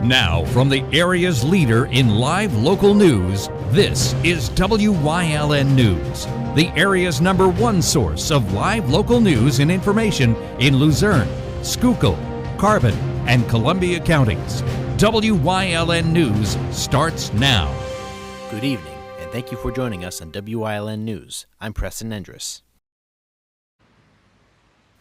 Now, from the area's leader in live local news, this is WYLN News, the area's #1 source of live local news and information in Luzerne, Schuylkill, Carbon, and Columbia counties. WYLN News starts now. Good evening, and thank you for joining us on WYLN News. I'm Preston Endress.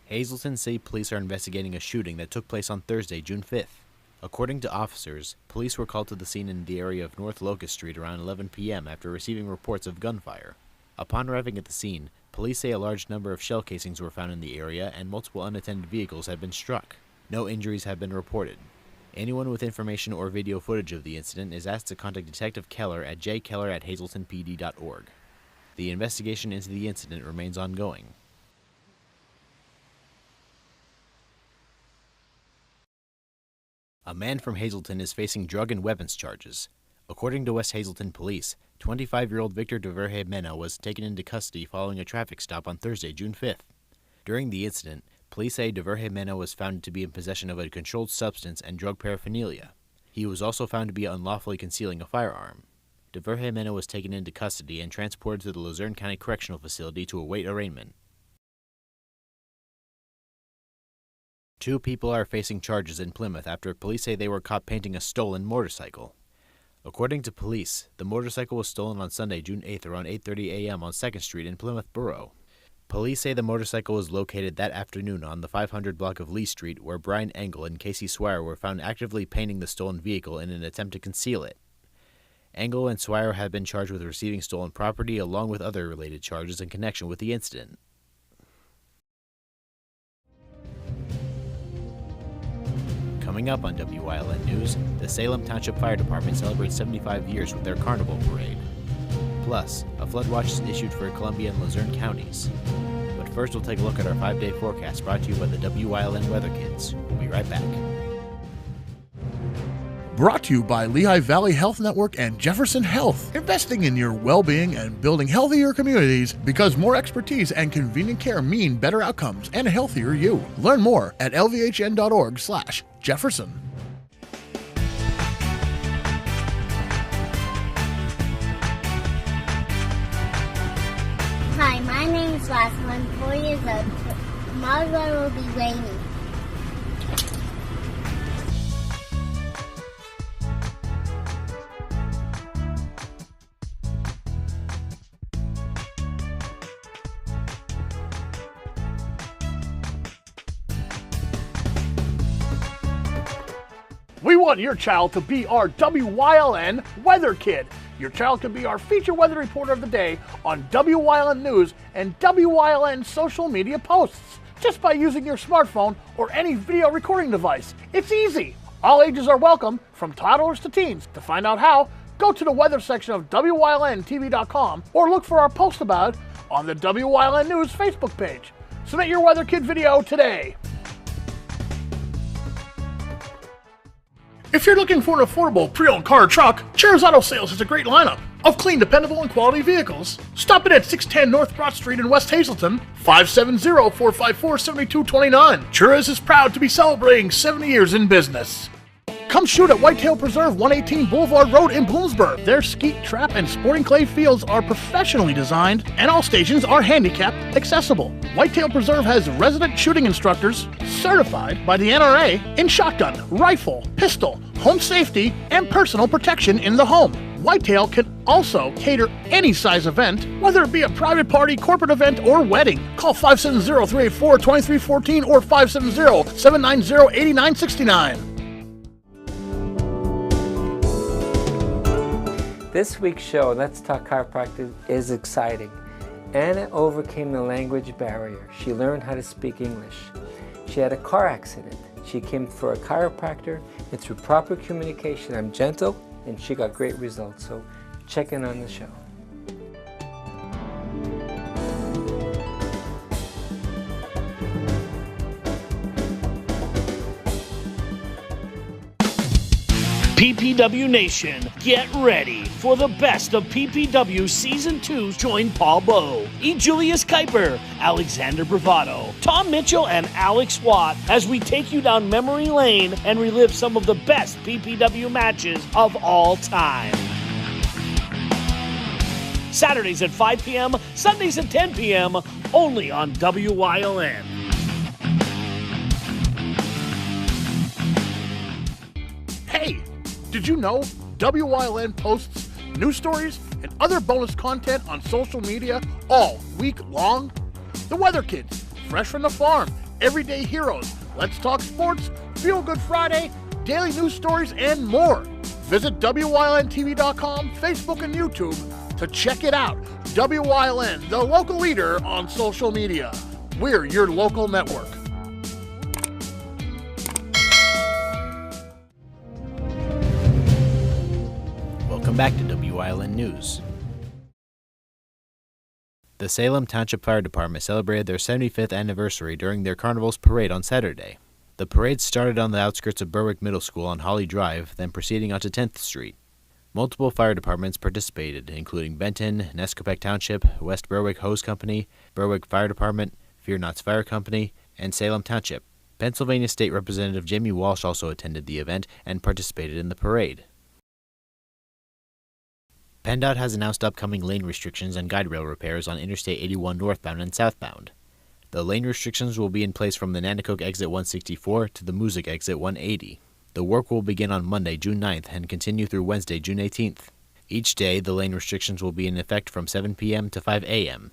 Hazleton City Police are investigating a shooting that took place on Thursday, June 5th. According to officers, police were called to the scene in the area of North Locust Street around 11 p.m. after receiving reports of gunfire. Upon arriving at the scene, police say a large number of shell casings were found in the area and multiple unattended vehicles had been struck. No injuries have been reported. Anyone with information or video footage of the incident is asked to contact Detective Keller at jkeller@hazletonpd.org. The investigation into the incident remains ongoing. A man from Hazleton is facing drug and weapons charges. According to West Hazleton Police, 25-year-old Victor DeVerhe Mena was taken into custody following a traffic stop on Thursday, June 5th. During the incident, police say DeVerhe Mena was found to be in possession of a controlled substance and drug paraphernalia. He was also found to be unlawfully concealing a firearm. DeVerhe Mena was taken into custody and transported to the Luzerne County Correctional Facility to await arraignment. 2 people are facing charges in Plymouth after police say they were caught painting a stolen motorcycle. According to police, the motorcycle was stolen on Sunday, June 8th around 8:30 a.m. on 2nd Street in Plymouth Borough. Police say the motorcycle was located that afternoon on the 500 block of Lee Street, where Brian Engel and Casey Swire were found actively painting the stolen vehicle in an attempt to conceal it. Engel and Swire have been charged with receiving stolen property along with other related charges in connection with the incident. Coming up on WYLN News, the Salem Township Fire Department celebrates 75 years with their Carnival Parade. Plus, a flood watch is issued for Columbia and Luzerne counties. But first, we'll take a look at our 5-day forecast brought to you by the WYLN Weather Kids. We'll be right back. Brought to you by Lehigh Valley Health Network and Jefferson Health. Investing in your well-being and building healthier communities because more expertise and convenient care mean better outcomes and a healthier you. Learn more at lvhn.org/Jefferson. Hi, my name is Russell. I'm 4 years old. Tomorrow's weather will be rainy. We want your child to be our WYLN Weather Kid. Your child can be our feature weather reporter of the day on WYLN News and WYLN social media posts just by using your smartphone or any video recording device. It's easy. All ages are welcome, from toddlers to teens. To find out how, go to the weather section of WYLNTV.com or look for our post about it on the WYLN News Facebook page. Submit your Weather Kid video today. If you're looking for an affordable pre-owned car or truck, Cheers Auto Sales has a great lineup of clean, dependable, and quality vehicles. Stop in at 610 North Broad Street in West Hazleton, 570-454-7229. Cheers is proud to be celebrating 70 years in business. Come shoot at Whitetail Preserve 118 Boulevard Road in Bloomsburg. Their skeet, trap, and sporting clay fields are professionally designed, and all stations are handicapped accessible. Whitetail Preserve has resident shooting instructors certified by the NRA in shotgun, rifle, pistol, home safety, and personal protection in the home. Whitetail can also cater any size event, whether it be a private party, corporate event, or wedding. Call 570-384-2314 or 570-790-8969. This week's show, Let's Talk Chiropractic, is exciting. Anna overcame the language barrier. She learned how to speak English. She had a car accident. She came for a chiropractor, and through proper communication, I'm gentle, and she got great results. So check in on the show. PPW Nation, get ready for the best of PPW Season 2. Join Paul Bowe, E. Julius Kuiper, Alexander Bravado, Tom Mitchell, and Alex Watt as we take you down memory lane and relive some of the best PPW matches of all time. Saturdays at 5 p.m., Sundays at 10 p.m., only on WYLN. Hey, did you know WYLN posts news stories and other bonus content on social media all week long? The Weather Kids, Fresh from the Farm, Everyday Heroes, Let's Talk Sports, Feel Good Friday, daily news stories, and more. Visit WYLNTV.com, Facebook, and YouTube to check it out. WYLN, the local leader on social media. We're your local network. Welcome back to WYLN News. The Salem Township Fire Department celebrated their 75th anniversary during their Carnival's parade on Saturday. The parade started on the outskirts of Berwick Middle School on Holly Drive, then proceeding onto 10th Street. Multiple fire departments participated, including Benton, Nescopeck Township, West Berwick Hose Company, Berwick Fire Department, Fear Not's Fire Company, and Salem Township. Pennsylvania State Representative Jamie Walsh also attended the event and participated in the parade. PennDOT has announced upcoming lane restrictions and guide rail repairs on Interstate 81 northbound and southbound. The lane restrictions will be in place from the Nanticoke exit 164 to the Moosic exit 180. The work will begin on Monday, June 9th, and continue through Wednesday, June 18th. Each day, the lane restrictions will be in effect from 7 p.m. to 5 a.m.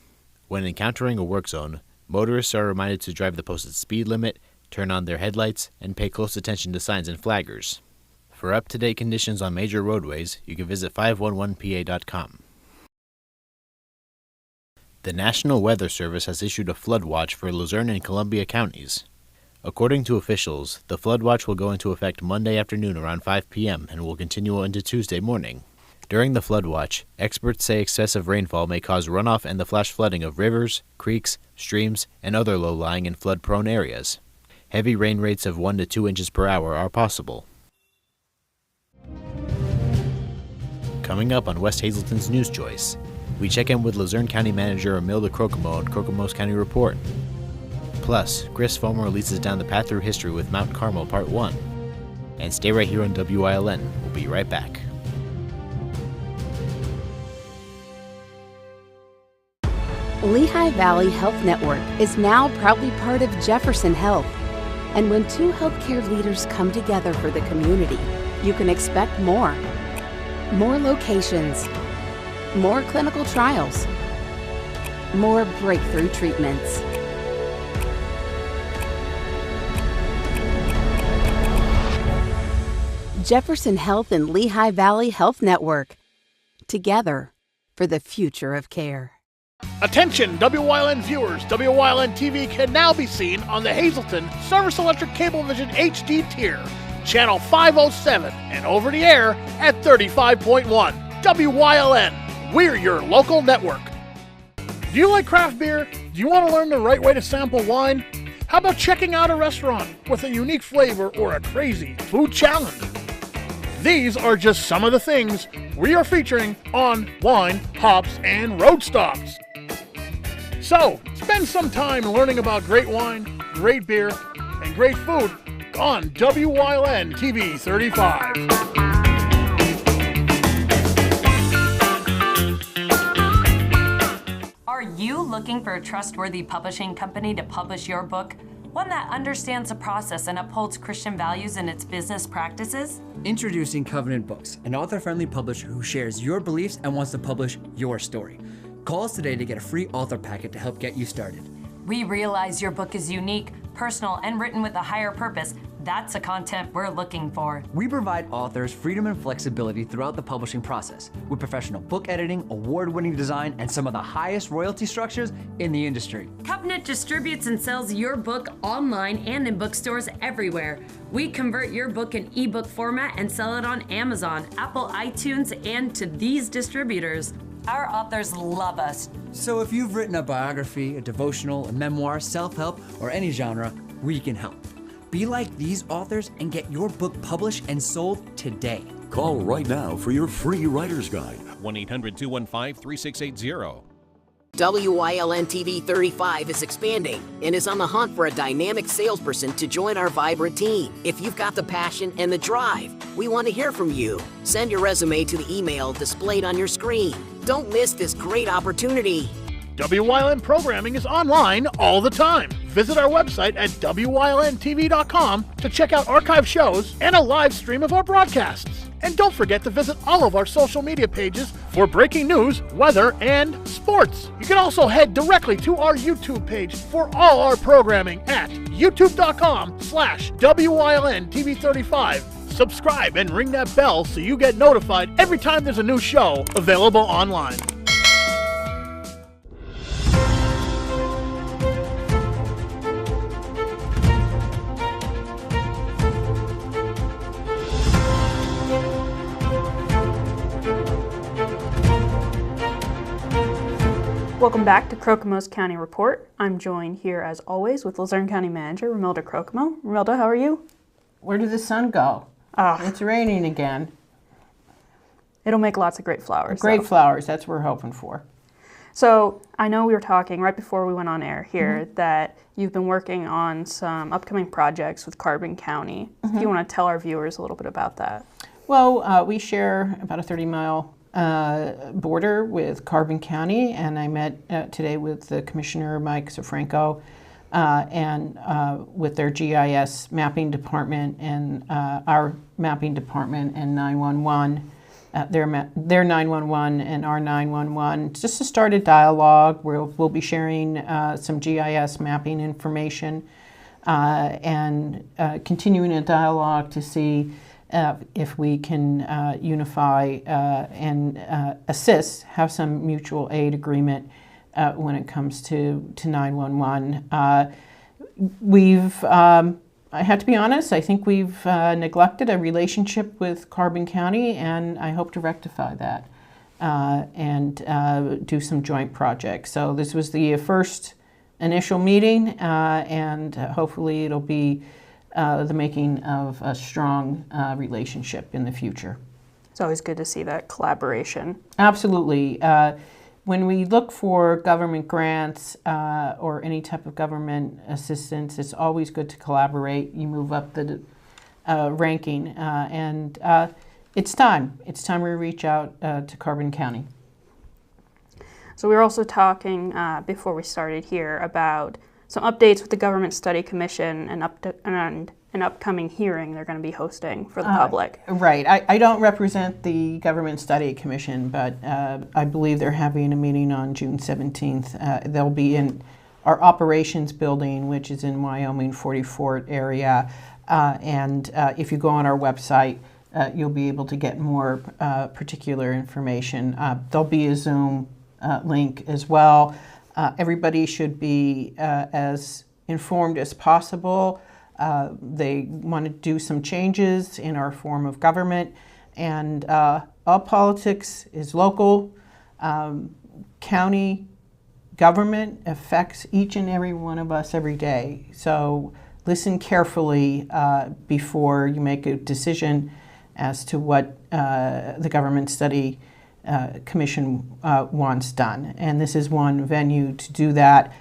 When encountering a work zone, motorists are reminded to drive the posted speed limit, turn on their headlights, and pay close attention to signs and flaggers. For up-to-date conditions on major roadways, you can visit 511pa.com. The National Weather Service has issued a flood watch for Luzerne and Columbia counties. According to officials, the flood watch will go into effect Monday afternoon around 5 p.m. and will continue into Tuesday morning. During the flood watch, experts say excessive rainfall may cause runoff and the flash flooding of rivers, creeks, streams, and other low-lying and flood-prone areas. Heavy rain rates of 1 to 2 inches per hour are possible. Coming up on West Hazelton's News Choice, we check in with Luzerne County Manager Imelda Crocomo on Crocomo's County Report. Plus, Chris Fomer leads us down the path through history with Mount Carmel Part 1. And stay right here on WYLN. We'll be right back. Lehigh Valley Health Network is now proudly part of Jefferson Health. And when two healthcare leaders come together for the community, you can expect more. More locations, more clinical trials, more breakthrough treatments. Jefferson Health and Lehigh Valley Health Network. Together for the future of care. Attention WYLN viewers, WYLN TV can now be seen on the Hazelton Service Electric Cablevision HD tier, channel 507, and over the air at 35.1. WYLN, we're your local network. Do you like craft beer? Do you want to learn the right way to sample wine? How about checking out a restaurant with a unique flavor or a crazy food challenge? These are just some of the things we are featuring on Wine, Hops, and Road Stops. So, spend some time learning about great wine, great beer, and great food on WYLN TV 35. Are you looking for a trustworthy publishing company to publish your book? One that understands the process and upholds Christian values in its business practices? Introducing Covenant Books, an author-friendly publisher who shares your beliefs and wants to publish your story. Call us today to get a free author packet to help get you started. We realize your book is unique, personal, and written with a higher purpose. That's the content we're looking for. We provide authors freedom and flexibility throughout the publishing process with professional book editing, award-winning design, and some of the highest royalty structures in the industry. Covenant distributes and sells your book online and in bookstores everywhere. We convert your book in ebook format and sell it on Amazon, Apple iTunes, and to these distributors. Our authors love us. So if you've written a biography, a devotional, a memoir, self-help, or any genre, we can help. Be like these authors and get your book published and sold today. Call right now for your free writer's guide. 1-800-215-3680. Wyln TV 35 is expanding and is on the hunt for a dynamic salesperson to join our vibrant team. If you've got the passion and the drive, we want to hear from you. Send your resume to the email displayed on your screen. Don't miss this great opportunity. WYLN programming is online all the time. Visit our website at WYLNTV.com to check out archive shows and a live stream of our broadcasts. And don't forget to visit all of our social media pages for breaking news, weather, and sports. You can also head directly to our YouTube page for all our programming at youtube.com/WYLNTV35. Subscribe and ring that bell so you get notified every time there's a new show available online. Welcome back to Crocomo's County Report. I'm joined here as always with Luzerne County Manager Romelda Crocomo. Romelda, how are you? Where did the sun go? It's raining again. It'll make lots of great flowers. Great flowers, that's what we're hoping for. So I know we were talking right before we went on air here that you've been working on some upcoming projects with Carbon County. If you want to tell our viewers a little bit about that. Well, we share about a 30-mile border with Carbon County, and I met today with the Commissioner Mike Sofranco and with their GIS mapping department and our mapping department and 911, their 911 and our 911, just to start a dialogue. We'll be sharing some GIS mapping information and continuing a dialogue to see if we can unify and assist, have some mutual aid agreement when it comes to 911. I have to be honest, I think we've neglected a relationship with Carbon County, and I hope to rectify that and do some joint projects. So this was the first initial meeting, and hopefully it'll be the making of a strong relationship in the future. It's always good to see that collaboration. Absolutely. When we look for government grants or any type of government assistance, it's always good to collaborate. You move up the ranking, and it's time. It's time we reach out to Carbon County. So we were also talking before we started here about some updates with the Government Study Commission and an upcoming hearing they're going to be hosting for the public. Right. I don't represent the Government Study Commission, but I believe they're having a meeting on June 17th. They'll be in our operations building, which is in Wyoming 44th area. And if you go on our website, you'll be able to get more particular information. There'll be a Zoom link as well. Everybody should be as informed as possible. They want to do some changes in our form of government, and all politics is local. County government affects each and every one of us every day. So listen carefully before you make a decision as to what the Government Study Commission wants done. And this is one venue to do that.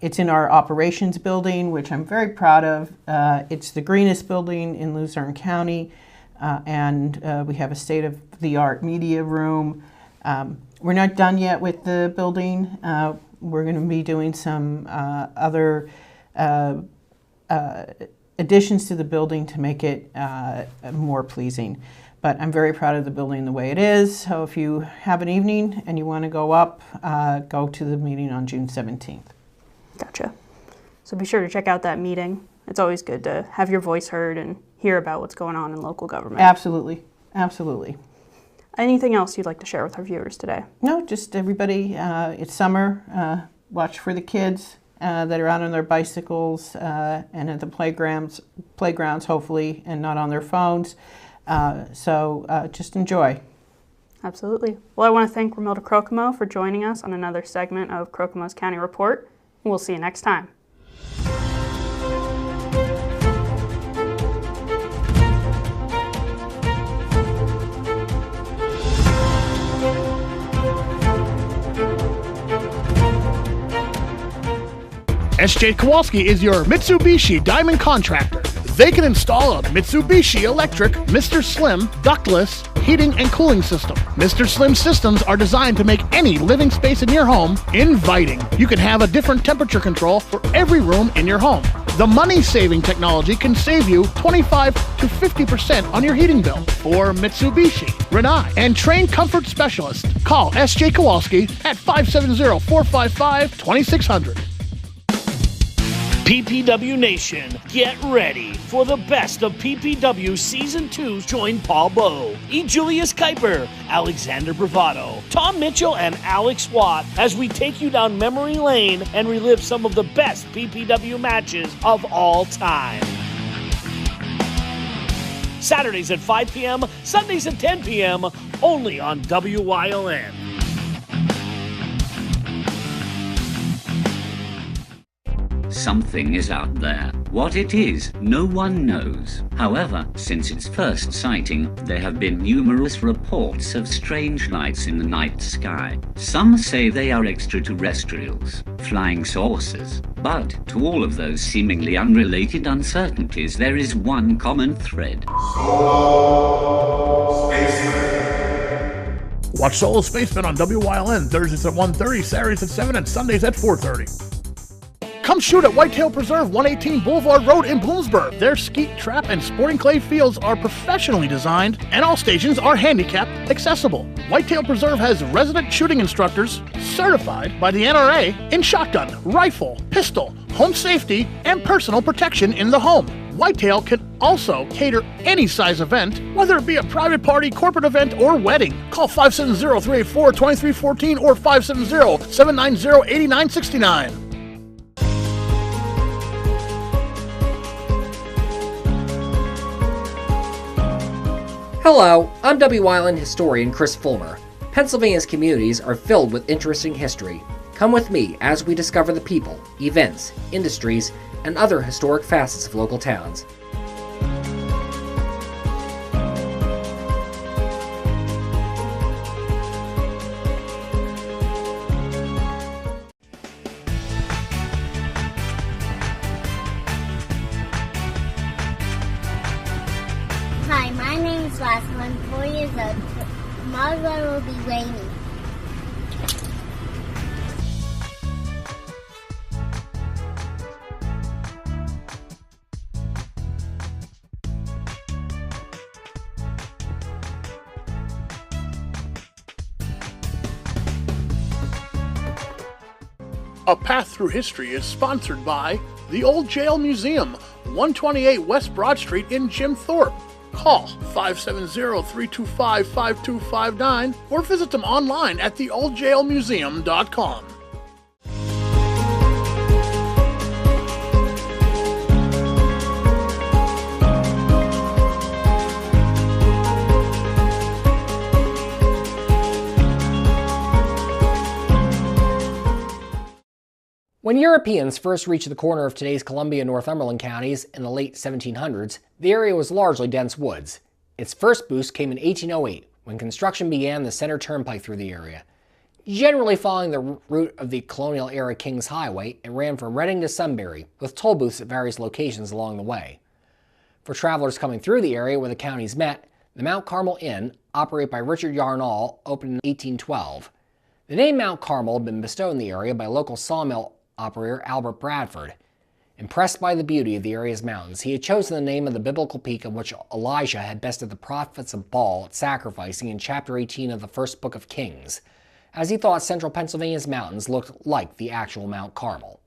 It's in our operations building, which I'm very proud of. It's the greenest building in Luzerne County, and we have a state-of-the-art media room. We're not done yet with the building. We're going to be doing some other additions to the building to make it more pleasing. But I'm very proud of the building the way it is. So if you have an evening and you want to go up, go to the meeting on June 17th. Gotcha. So be sure to check out that meeting. It's always good to have your voice heard and hear about what's going on in local government. Absolutely. Absolutely. Anything else you'd like to share with our viewers today? No, just everybody, it's summer. Watch for the kids that are out on their bicycles and at the playgrounds hopefully, and not on their phones. So just enjoy. Absolutely. Well, I want to thank Romelda Crocomo for joining us on another segment of Crocomo's County Report. We'll see you next time. SJ Kowalski is your Mitsubishi Diamond contractor. They can install a Mitsubishi electric Mr. Slim ductless heating and cooling system. Mr. Slim systems are designed to make any living space in your home inviting. You can have a different temperature control for every room in your home. The money-saving technology can save you 25 to 50% on your heating bill. For Mitsubishi, Rinnai, and trained comfort specialist, call SJ Kowalski at 570-455-2600. PPW Nation, get ready for the best of PPW Season 2. Join Paul Bowe, E. Julius Kuiper, Alexander Bravado, Tom Mitchell, and Alex Watt as we take you down memory lane and relive some of the best PPW matches of all time. Saturdays at 5 p.m., Sundays at 10 p.m., only on WYLN. Something is out there. What it is, no one knows. However, since its first sighting, there have been numerous reports of strange lights in the night sky. Some say they are extraterrestrials, flying saucers. But to all of those seemingly unrelated uncertainties, there is one common thread. Watch Solo Spaceman on WYLN Thursdays at 1:30, Saturdays at 7, and Sundays at 4:30. Come shoot at Whitetail Preserve, 118 Boulevard Road in Bloomsburg. Their skeet, trap, and sporting clay fields are professionally designed, and all stations are handicap accessible. Whitetail Preserve has resident shooting instructors certified by the NRA in shotgun, rifle, pistol, home safety, and personal protection in the home. Whitetail can also cater any size event, whether it be a private party, corporate event, or wedding. Call 570-384-2314 or 570-790-8969. Hello, I'm WYLN historian Chris Fulmer. Pennsylvania's communities are filled with interesting history. Come with me as we discover the people, events, industries, and other historic facets of local towns. Hi, my name is Lassie. I'm 4 years old. Tomorrow's weather will be rainy. A Path Through History is sponsored by the Old Jail Museum, 128 West Broad Street in Jim Thorpe. Call 570-325-5259 or visit them online at theoldjailmuseum.com. When Europeans first reached the corner of today's Columbia and Northumberland counties in the late 1700s, the area was largely dense woods. Its first boost came in 1808, when construction began the center turnpike through the area. Generally following the route of the colonial-era Kings Highway, it ran from Reading to Sunbury, with toll booths at various locations along the way. For travelers coming through the area where the counties met, the Mount Carmel Inn, operated by Richard Yarnall, opened in 1812. The name Mount Carmel had been bestowed in the area by local sawmill operator Albert Bradford. Impressed by the beauty of the area's mountains, he had chosen the name of the biblical peak on which Elijah had bested the prophets of Baal at sacrificing in chapter 18 of the first book of Kings, as he thought central Pennsylvania's mountains looked like the actual Mount Carmel.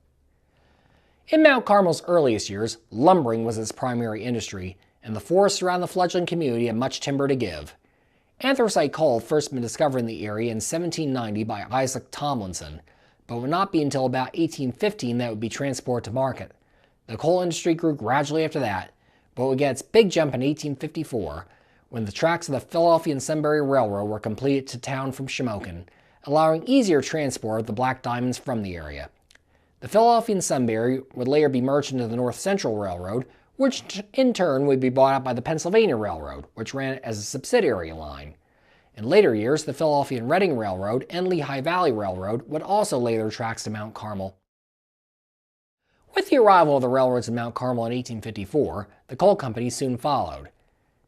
In Mount Carmel's earliest years, lumbering was its primary industry, and the forests around the fledgling community had much timber to give. Anthracite coal had first been discovered in the area in 1790 by Isaac Tomlinson, but would not be until about 1815 that it would be transported to market. The coal industry grew gradually after that, but would get its big jump in 1854, when the tracks of the Philadelphia and Sunbury Railroad were completed to town from Shamokin, allowing easier transport of the black diamonds from the area. The Philadelphia and Sunbury would later be merged into the North Central Railroad, which in turn would be bought out by the Pennsylvania Railroad, which ran as a subsidiary line. In later years, the Philadelphia and Reading Railroad and Lehigh Valley Railroad would also lay their tracks to Mount Carmel. With the arrival of the railroads in Mount Carmel in 1854, the coal company soon followed.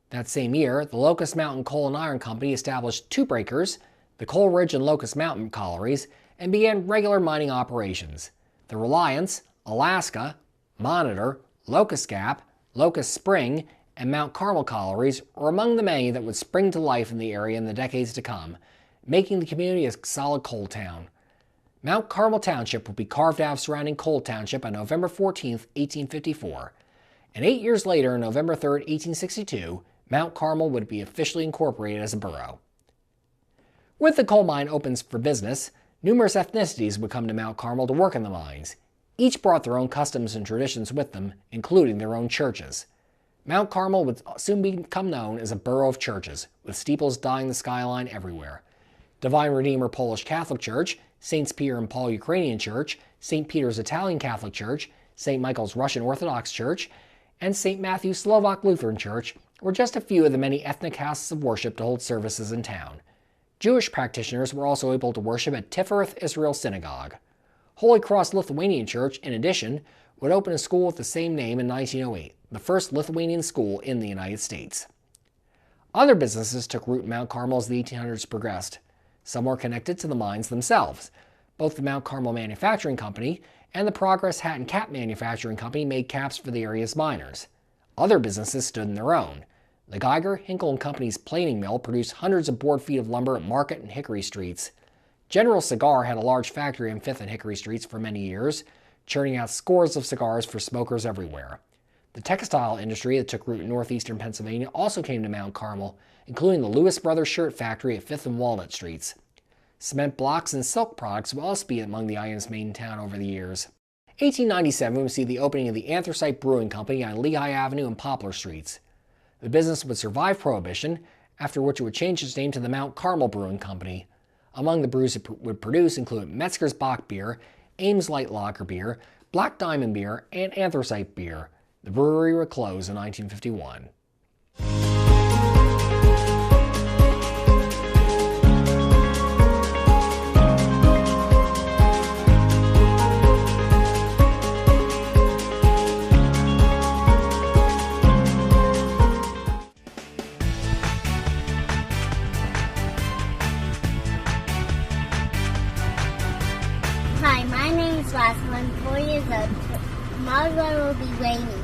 That same year, the Locust Mountain Coal and Iron Company established two breakers, the Coal Ridge and Locust Mountain collieries, and began regular mining operations. The Reliance, Alaska, Monitor, Locust Gap, Locust Spring, and Mount Carmel collieries were among the many that would spring to life in the area in the decades to come, making the community a solid coal town. Mount Carmel Township would be carved out of surrounding Coal Township on November 14, 1854, and 8 years later, on November 3, 1862, Mount Carmel would be officially incorporated as a borough. With the coal mine open for business, numerous ethnicities would come to Mount Carmel to work in the mines. Each brought their own customs and traditions with them, including their own churches. Mount Carmel would soon become known as a borough of churches, with steeples dotting the skyline everywhere. Divine Redeemer Polish Catholic Church, Saints Peter and Paul Ukrainian Church, St. Peter's Italian Catholic Church, St. Michael's Russian Orthodox Church, and St. Matthew's Slovak Lutheran Church were just a few of the many ethnic houses of worship to hold services in town. Jewish practitioners were also able to worship at Tifereth Israel Synagogue. Holy Cross Lithuanian Church, in addition, would open a school with the same name in 1908, the first Lithuanian school in the United States. Other businesses took root in Mount Carmel as the 1800s progressed. Some were connected to the mines themselves. Both the Mount Carmel Manufacturing Company and the Progress Hat and Cap Manufacturing Company made caps for the area's miners. Other businesses stood in their own. The Geiger, Hinkle & Company's planing mill produced hundreds of board feet of lumber at Market and Hickory Streets. General Cigar had a large factory on 5th and Hickory Streets for many years, churning out scores of cigars for smokers everywhere. The textile industry that took root in northeastern Pennsylvania also came to Mount Carmel, including the Lewis Brothers Shirt Factory at 5th and Walnut Streets. Cement blocks and silk products will also be among the items made in town over the years. 1897 would see the opening of the Anthracite Brewing Company on Lehigh Avenue and Poplar Streets. The business would survive Prohibition, after which it would change its name to the Mount Carmel Brewing Company. Among the brews it would produce include Metzger's Bock Beer, Ames Light Lager Beer, Black Diamond Beer, and Anthracite Beer. The brewery would close in 1951. Hi, my name is Russell. I'm 4 years old. Tomorrow's weather will be rainy.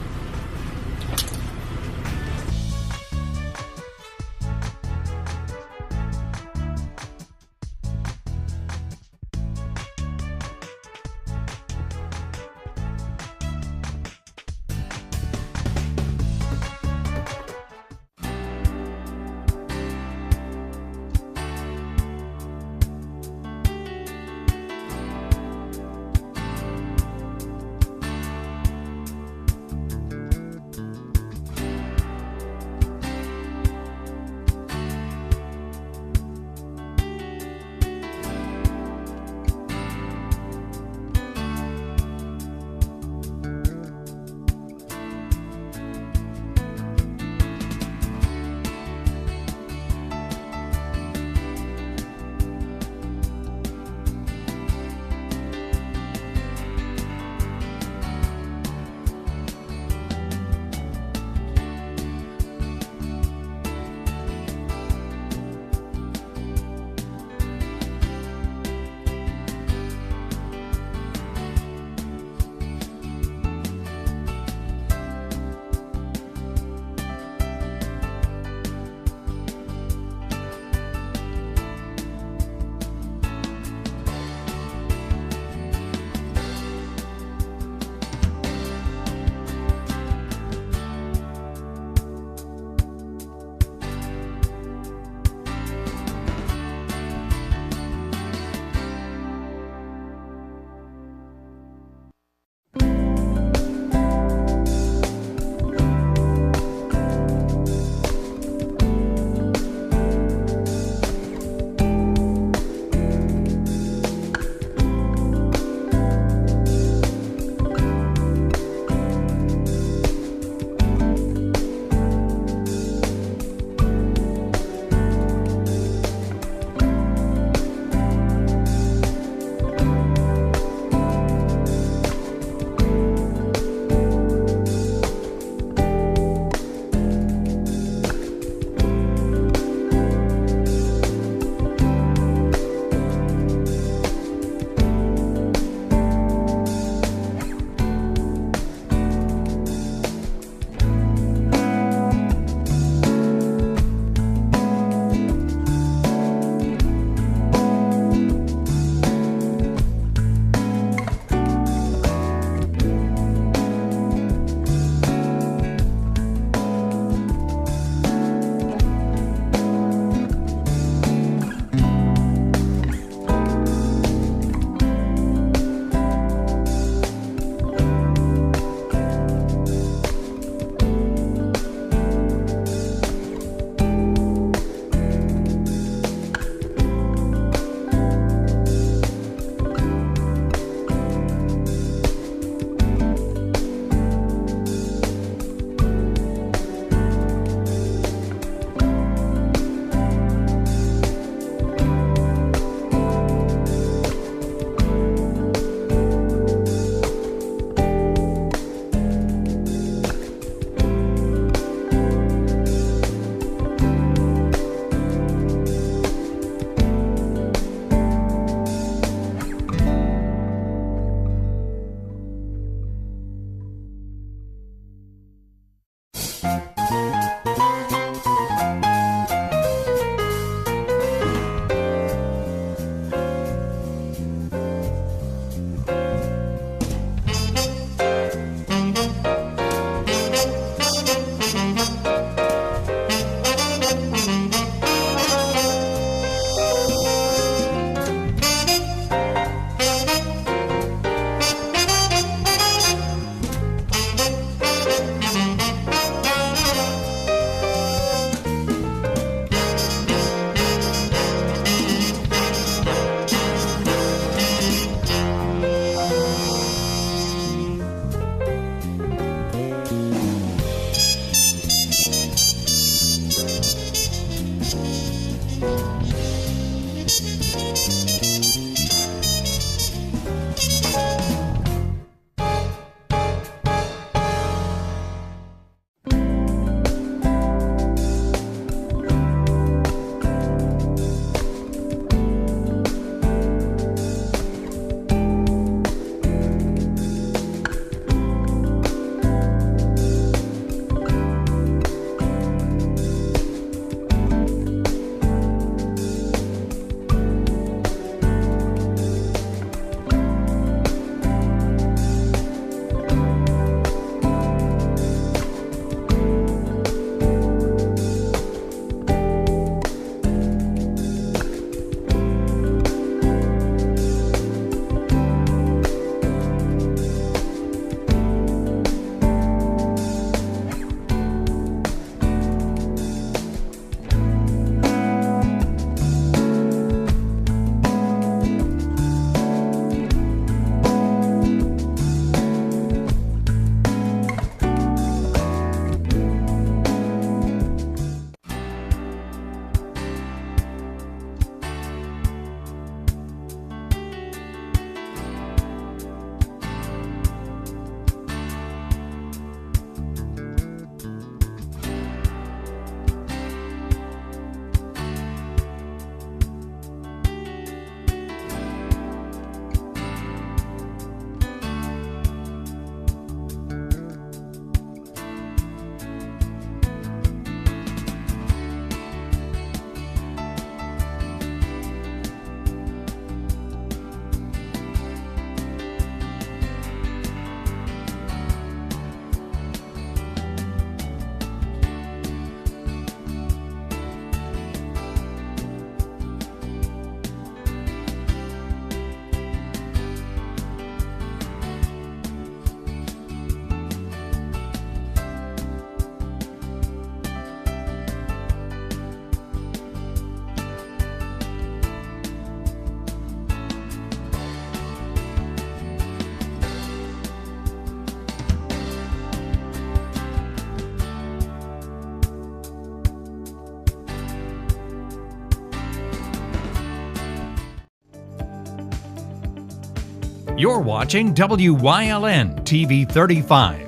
You're watching WYLN TV 35,